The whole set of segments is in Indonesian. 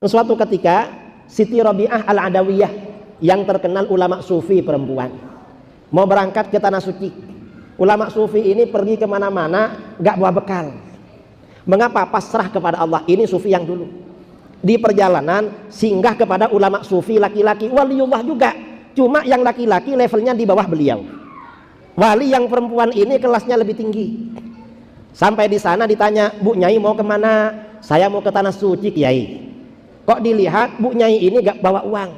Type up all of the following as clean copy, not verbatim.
Suatu ketika Siti Rabi'ah Al-Adawiyah yang terkenal ulama sufi perempuan mau berangkat ke tanah suci. Ulama sufi ini pergi kemana-mana gak bawa bekal. Mengapa? Pasrah kepada Allah. Ini sufi yang dulu. Di perjalanan singgah kepada ulama sufi laki-laki, waliullah juga. Cuma yang laki-laki levelnya di bawah beliau. Wali yang perempuan ini kelasnya lebih tinggi. Sampai di sana ditanya, Bu Nyai mau kemana? Saya mau ke tanah suci Kiai. Kok dilihat Bu Nyai ini gak bawa uang.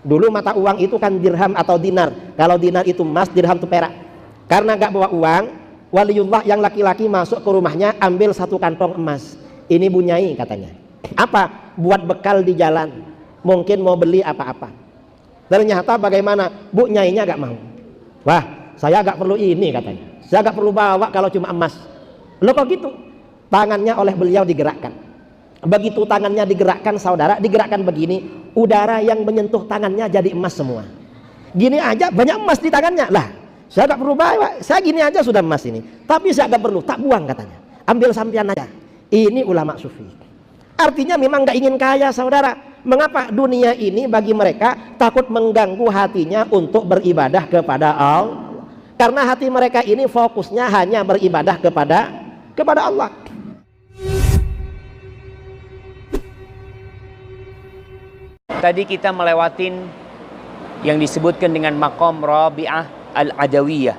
Dulu mata uang itu kan dirham atau dinar. Kalau dinar itu emas, dirham itu perak. Karena gak bawa uang, waliullah yang laki-laki masuk ke rumahnya ambil satu kantong emas. Ini Bu Nyai katanya. Apa? Buat bekal di jalan. Mungkin mau beli apa-apa. Ternyata bagaimana? Bu Nyainya gak mau. Wah, saya gak perlu ini katanya. Saya gak perlu bawa kalau cuma emas. Loh kok gitu? Tangannya oleh beliau digerakkan. Begitu tangannya digerakkan, saudara, digerakkan begini, udara yang menyentuh tangannya jadi emas semua. Gini aja banyak emas di tangannya. Lah, saya gak perlu bawa, saya gini aja sudah emas ini. Tapi saya gak perlu, tak buang katanya. Ambil sampian aja. Ini ulama sufi. Artinya memang gak ingin kaya, saudara. Mengapa? Dunia ini bagi mereka takut mengganggu hatinya untuk beribadah kepada Allah. Karena hati mereka ini fokusnya hanya beribadah kepada Allah. Tadi kita melewatin yang disebutkan dengan maqam Rabi'ah Al-Adawiyah.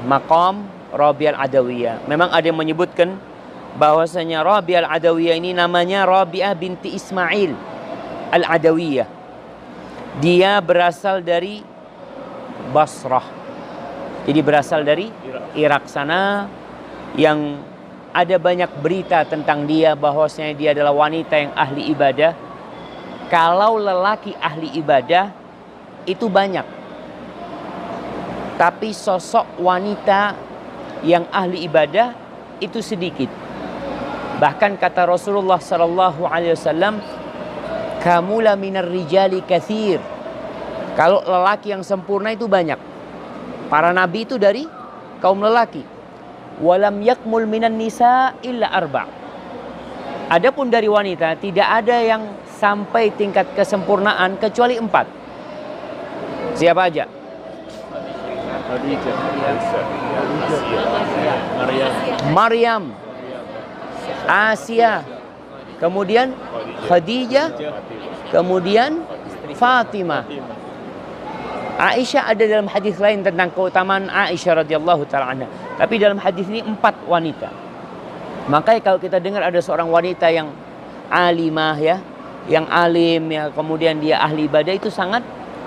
Maqam Rabi'ah Al-Adawiyah. Memang ada yang menyebutkan bahwasanya Rabi'ah Al-Adawiyah ini namanya Rabi'ah binti Ismail Al-Adawiyah. Dia berasal dari Basrah. Jadi berasal dari Irak sana, yang ada banyak berita tentang dia bahwasanya dia adalah wanita yang ahli ibadah. Kalau lelaki ahli ibadah itu banyak, tapi sosok wanita yang ahli ibadah itu sedikit. Bahkan kata Rasulullah sallallahu alaihi wasallam, "Kamula minar rijali katsir." Kalau lelaki yang sempurna itu banyak. Para nabi itu dari kaum lelaki. Walam yakmul minan nisa illa arba'. Adapun dari wanita tidak ada yang sampai tingkat kesempurnaan kecuali 4. Siapa aja? Maryam, Asia, kemudian Khadijah, kemudian Fatimah. Aisyah ada dalam hadis lain tentang keutamaan Aisyah radhiyallahu taala anha. Tapi dalam hadis ini 4 wanita. Makanya kalau kita dengar ada seorang wanita yang alimah ya, yang alim ya, kemudian dia ahli ibadah, itu sangat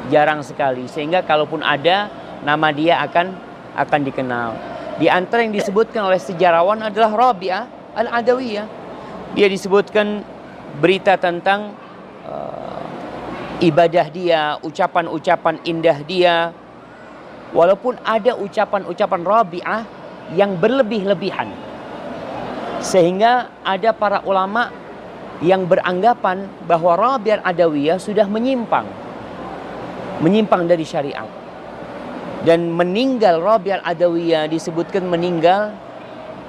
jarang sekali. Sehingga kalaupun ada, nama dia akan dikenal. Di antara yang disebutkan oleh sejarawan adalah Rabi'ah Al-Adawiyah. Dia disebutkan berita tentang ibadah dia, ucapan-ucapan indah dia. Walaupun ada ucapan-ucapan Rabi'ah yang berlebih-lebihan, sehingga ada para ulama yang beranggapan bahwa Rabi'ah Adawiyah sudah menyimpang dari syariat. Dan meninggal Rabi'ah Adawiyah disebutkan meninggal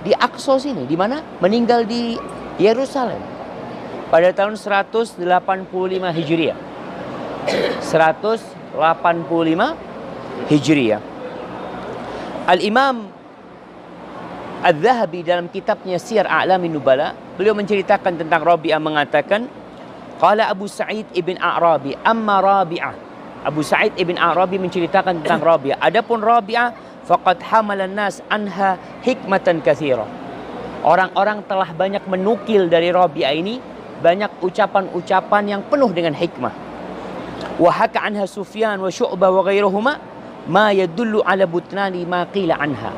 di Aqsa sini. Di mana? Meninggal di Yerusalem pada tahun 185 Hijriah. 185 Hijriah. Al-Imam Al-Zahabi dalam kitabnya Siyar A'lamin Nubala, beliau menceritakan tentang Rabi'ah, mengatakan, qala Abu Sa'id ibn A'rabi amma Rabi'ah. Abu Sa'id ibn A'rabi menceritakan tentang Rabi'ah. Adapun Rabi'ah faqad hamalan nas anha hikmatan katsira. Orang-orang telah banyak menukil dari Rabi'ah ini banyak ucapan-ucapan yang penuh dengan hikmah. Wa haka anha Sufyan wa Syu'bah wa ghairuhuma ma yadullu ala butnani ma qila anha.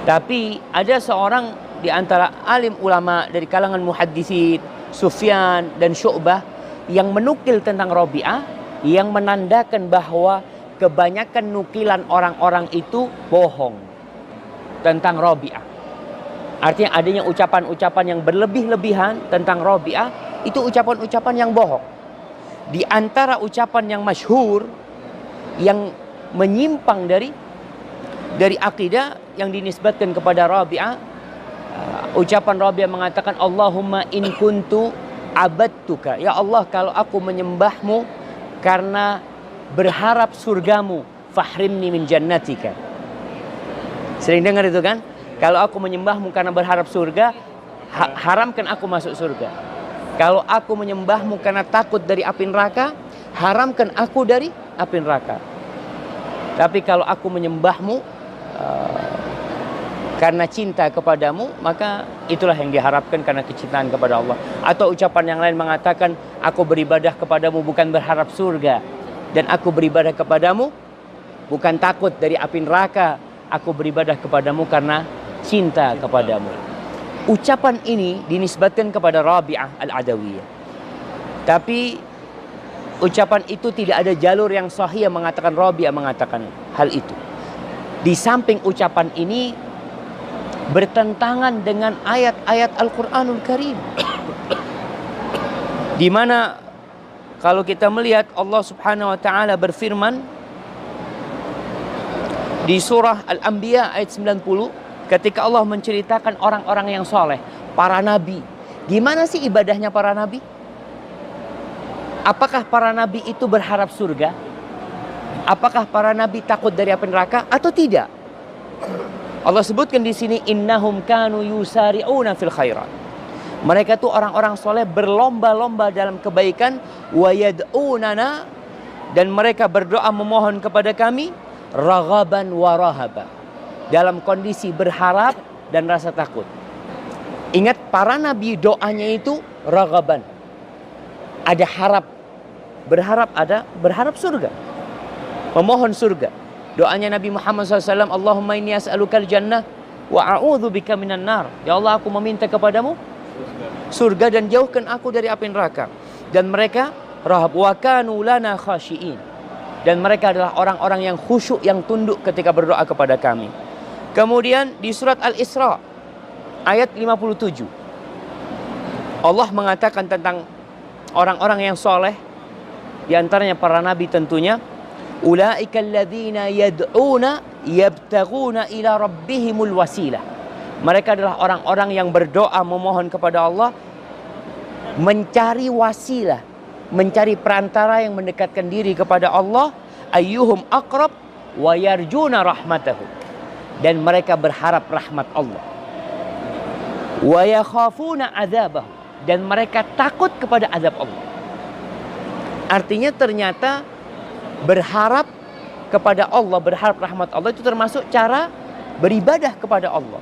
Tapi ada seorang di antara alim ulama dari kalangan muhadditsin, Sufyan dan Syu'bah, yang menukil tentang Rabi'ah, yang menandakan bahwa kebanyakan nukilan orang-orang itu bohong tentang Rabi'ah. Artinya adanya ucapan-ucapan yang berlebih-lebihan tentang Rabi'ah, itu ucapan-ucapan yang bohong. Di antara ucapan yang masyhur yang menyimpang dari akidah yang dinisbatkan kepada Rabi'ah, ucapan Rabi'ah mengatakan, Allahumma in kuntu abadtuka, ya Allah, kalau aku menyembahmu karena berharap surgamu, fahrimni min jannatika. Sering dengar itu kan? Kalau aku menyembahmu karena berharap surga, haramkan aku masuk surga. Kalau aku menyembahmu karena takut dari api neraka, haramkan aku dari api neraka. Tapi kalau aku menyembahmu karena cinta kepadamu, maka itulah yang diharapkan karena kecintaan kepada Allah. Atau ucapan yang lain mengatakan, aku beribadah kepadamu bukan berharap surga, dan aku beribadah kepadamu bukan takut dari api neraka, aku beribadah kepadamu karena cinta kepadamu. Ucapan ini dinisbatkan kepada Rabi'ah Al-Adawiyah. Tapi ucapan itu tidak ada jalur yang sahih yang mengatakan Rabi'ah mengatakan hal itu. Di samping ucapan ini bertentangan dengan ayat-ayat Al-Quranul Karim, di mana kalau kita melihat Allah Subhanahu wa taala berfirman di surah Al-Anbiya ayat 90, ketika Allah menceritakan orang-orang yang soleh, para nabi. Gimana sih ibadahnya para nabi? Apakah para nabi itu berharap surga? Apakah para nabi takut dari api neraka atau tidak? Allah sebutkan di sini, innahum kanu yusari'una fil khairat. Mereka itu orang-orang soleh berlomba-lomba dalam kebaikan, wa yad'unana, dan mereka berdoa memohon kepada kami, raghaban wa rahaba, dalam kondisi berharap dan rasa takut. Ingat, para nabi doanya itu raghaban, ada harap, berharap surga, memohon surga. Doanya Nabi Muhammad SAW, Allahumma inni as'alukal jannah wa a'udzu bika minan nar. Ya Allah, aku meminta kepadamu surga dan jauhkan aku dari api neraka. Dan mereka rahab, wa kanu lana khashiin, dan mereka adalah orang-orang yang khusyuk, yang tunduk ketika berdoa kepada kami. Kemudian di surat Al-Isra ayat 57, Allah mengatakan tentang orang-orang yang soleh, di antaranya para nabi tentunya, ulaika alladzina yad'una yabtaghuna ila rabbihimul wasilah. Mereka adalah orang-orang yang berdoa memohon kepada Allah, mencari wasilah, mencari perantara yang mendekatkan diri kepada Allah, ayyuhum aqrab wa yarjuna rahmatahu, dan mereka berharap rahmat Allah, wa yakhafuna adzabahu, dan mereka takut kepada azab Allah. Artinya ternyata berharap kepada Allah, berharap rahmat Allah itu termasuk cara beribadah kepada Allah.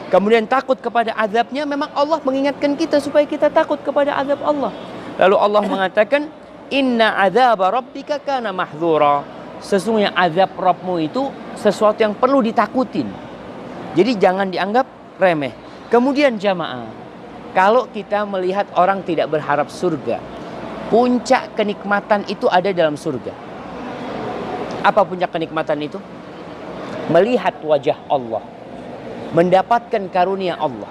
Kemudian takut kepada azabnya, memang Allah mengingatkan kita supaya kita takut kepada azab Allah. Lalu Allah mengatakan, inna azaba rabbika kana mahdzura. Sesungguhnya azab Rabbmu itu sesuatu yang perlu ditakutin. Jadi jangan dianggap remeh. Kemudian jamaah, kalau kita melihat orang tidak berharap surga, puncak kenikmatan itu ada dalam surga. Apa puncak kenikmatan itu? Melihat wajah Allah, mendapatkan karunia Allah.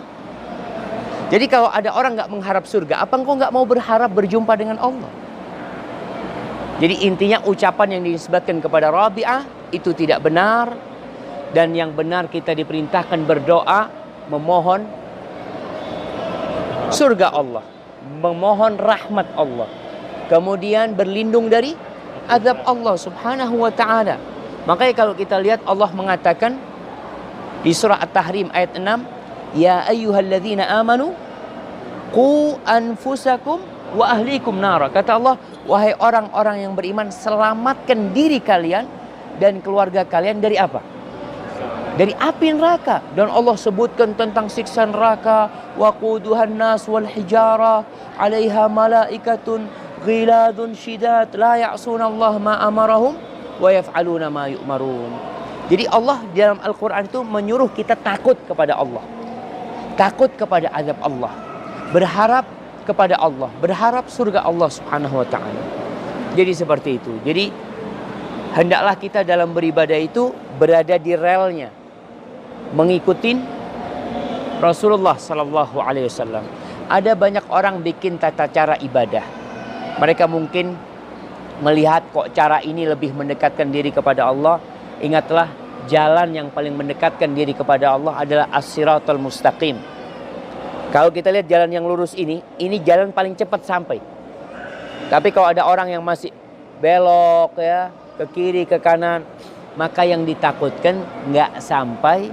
Jadi kalau ada orang nggak mengharap surga, apa engkau nggak mau berharap berjumpa dengan Allah? Jadi intinya ucapan yang dinisbatkan kepada Rabi'ah itu tidak benar, dan yang benar kita diperintahkan berdoa, memohon surga Allah, memohon rahmat Allah, kemudian berlindung dari azab Allah Subhanahu wa ta'ala. Makanya kalau kita lihat Allah mengatakan di surah At-Tahrim ayat 6, ya ayyuhalladzina amanu qu anfusakum wa ahlikum nara. Kata Allah, wahai orang-orang yang beriman, selamatkan diri kalian dan keluarga kalian dari apa? Dari api neraka. Dan Allah sebutkan tentang siksa neraka, waquduhan nas wal hijara 'alaiha malaikatun ghiladun syidad la ya'sunallaha ma amarahum wa yaf'aluna ma yu'marun. Jadi Allah di dalam Al-Quran itu menyuruh kita takut kepada Allah, takut kepada azab Allah, berharap kepada Allah, berharap surga Allah Subhanahu wa ta'ala. Jadi seperti itu. Jadi hendaklah kita dalam beribadah itu berada di relnya, mengikuti Rasulullah sallallahu alaihi wasallam. Ada banyak orang bikin tata cara ibadah. Mereka mungkin melihat kok cara ini lebih mendekatkan diri kepada Allah. Ingatlah, jalan yang paling mendekatkan diri kepada Allah adalah as-siratal mustaqim. Kalau kita lihat jalan yang lurus ini jalan paling cepat sampai. Tapi kalau ada orang yang masih belok ya, ke kiri, ke kanan, maka yang ditakutkan nggak sampai